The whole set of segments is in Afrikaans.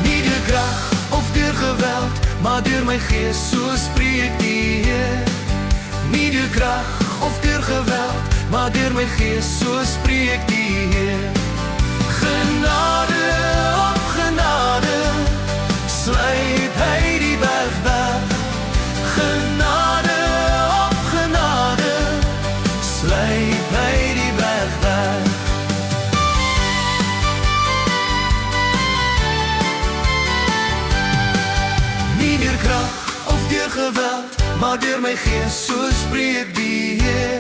Nie deur krag of deur geweld, maar deur my gees, so spreek die Heer. Nie deur krag of deur geweld, maar deur my gees, so spreek die Heer. Genade op genade, sluit hy die berg weg. Genade op genade, sluit hy die berg weg. Nie deur krag of deur geweld, maar deur my gees, so spreek die Heer.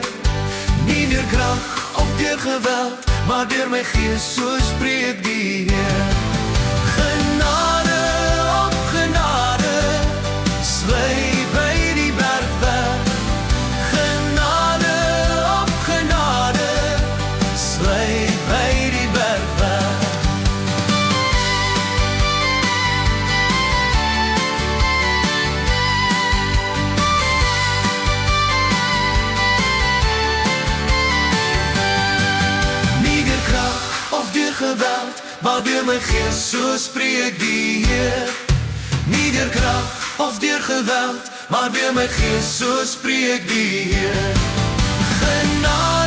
Nie deur krag of deur geweld, maar deur my gees, so spreek die Heer. Genade op genade, sluit by die berg weg. Genade op genade, sluit by die berg weg. Geweld, maar deur my gees, so spreek die Heer. Nie deur krag of deur geweld, maar deur my gees, so spreek die Heer. Genade